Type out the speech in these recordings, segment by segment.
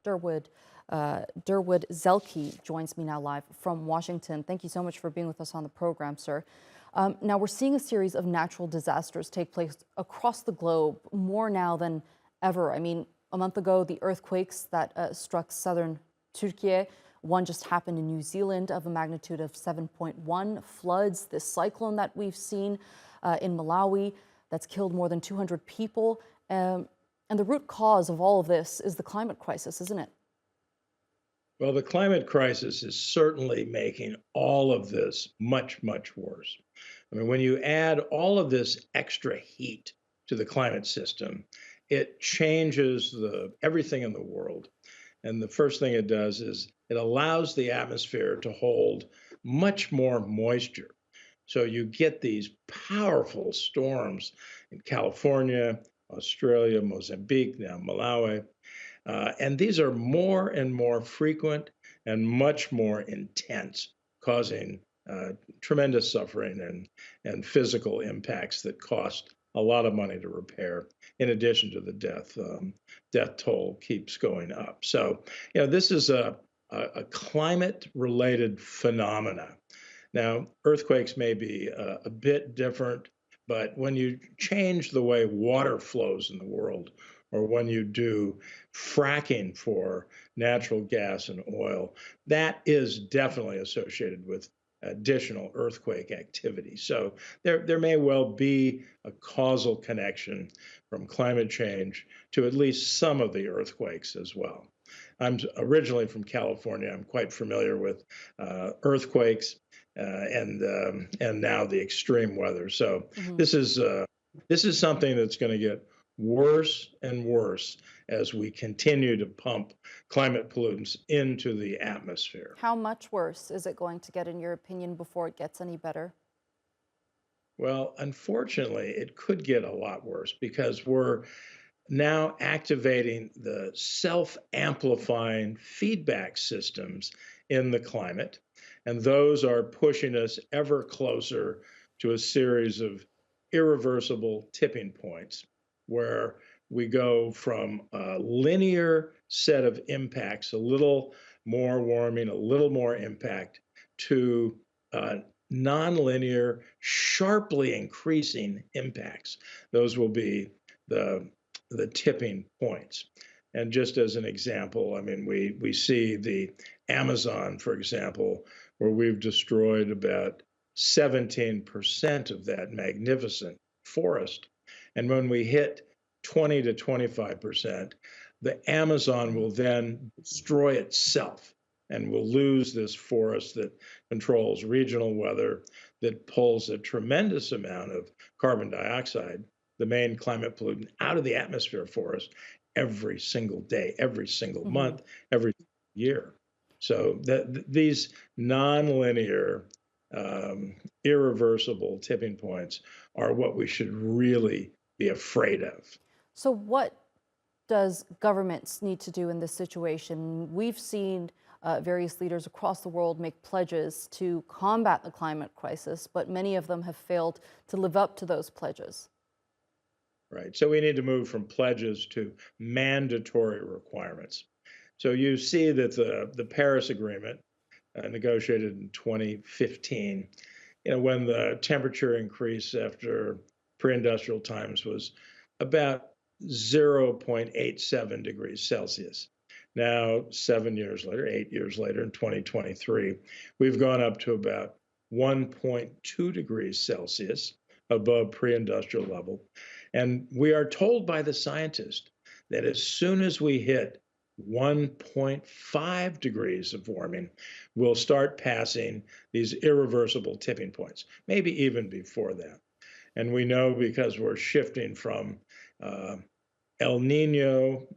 Durwood, Durwood Zaelke joins me now live from Washington. Thank you so much for being with us on the program, sir. Now, we're seeing a series of natural disasters take place across the globe, more now than ever. I mean, a month ago, the earthquakes that struck southern Turkiye, one just happened in New Zealand of a magnitude of 7.1, floods, this cyclone that we've seen in Malawi that's killed more than 200 people. And the root cause of all of this is the climate crisis, isn't it? Well, the climate crisis is certainly making all of this much, much worse. I mean, when you add all of this extra heat to the climate system, it changes everything in the world. And the first thing it does is it allows the atmosphere to hold much more moisture. So you get these powerful storms in California, Australia, Mozambique, now Malawi. And these are more and more frequent and much more intense, causing tremendous suffering and physical impacts that cost a lot of money to repair, in addition to the death toll keeps going up. So, this is a climate-related phenomena. Now, earthquakes may be a bit different, but when you change the way water flows in the world, or when you do fracking for natural gas and oil, that is definitely associated with additional earthquake activity. So there may well be a causal connection from climate change to at least some of the earthquakes as well. I'm originally from California. I'm quite familiar with earthquakes and now the extreme weather. So Hmm. this is uh, this is something that's going to get worse and worse as we continue to pump climate pollutants into the atmosphere. How much worse is it going to get, in your opinion, before it gets any better? Well, unfortunately, it could get a lot worse because we're now activating the self amplifying feedback systems in the climate. And those are pushing us ever closer to a series of irreversible tipping points where we go from a linear set of impacts, a little more warming, a little more impact, to uh, nonlinear, sharply increasing impacts. Those will be the tipping points. And just as an example, I mean, we see the Amazon, for example, where we've destroyed about 17% of that magnificent forest. And when we hit 20 to 25%, the Amazon will then destroy itself and will lose this forest that controls regional weather, that pulls a tremendous amount of carbon dioxide, the main climate pollutant, out of the atmosphere for us every single day, every single Hmm. month, every year. So these nonlinear, irreversible tipping points are what we should really be afraid of. So, what does governments need to do in this situation? We've seen various leaders across the world make pledges to combat the climate crisis, but many of them have failed to live up to those pledges. Right. So we need to move from pledges to mandatory requirements. So you see that the Paris Agreement, negotiated in 2015, when the temperature increase after pre-industrial times was about 0.87 degrees Celsius. Now, 7 years later, 8 years later, in 2023, we've gone up to about 1.2 degrees Celsius above pre-industrial level. And we are told by the scientists that as soon as we hit 1.5 degrees of warming, we'll start passing these irreversible tipping points, maybe even before that. And we know because we're shifting from uh, El Nino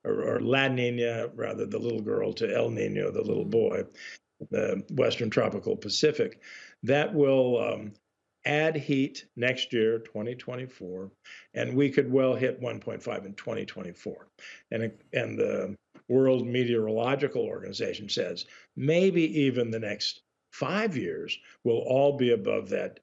or La Nina, rather, the little girl, to El Nino, the little Hmm. boy, the Western tropical Pacific, that will add heat next year, 2024, and we could well hit 1.5 in 2024. And the World Meteorological Organization says maybe even the next 5 years will all be above that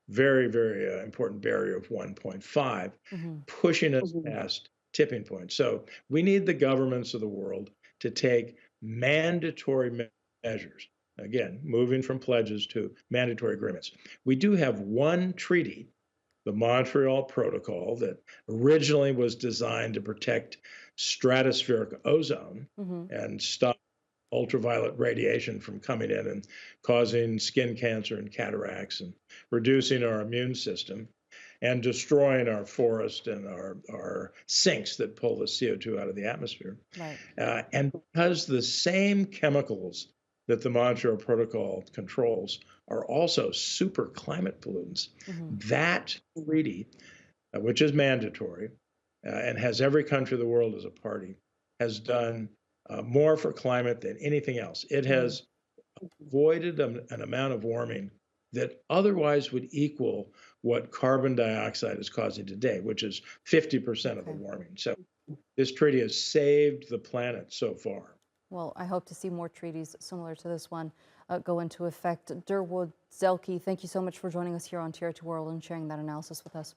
very, very important barrier of 1.5, Hmm. pushing us past tipping point. So we need the governments of the world to take mandatory measures. Again, moving from pledges to mandatory agreements. We do have one treaty, the Montreal Protocol, that originally was designed to protect stratospheric ozone and stop ultraviolet radiation from coming in and causing skin cancer and cataracts and reducing our immune system and destroying our forest and our sinks that pull the CO2 out of the atmosphere. Right. And because the same chemicals that the Montreal Protocol controls are also super climate pollutants, that treaty, which is mandatory and has every country of the world as a party, has done more for climate than anything else. It has avoided an amount of warming that otherwise would equal what carbon dioxide is causing today, which is 50% of the warming. So this treaty has saved the planet so far. Well, I hope to see more treaties similar to this one go into effect. Durwood Zaelke, thank you so much for joining us here on Tier 2 World and sharing that analysis with us.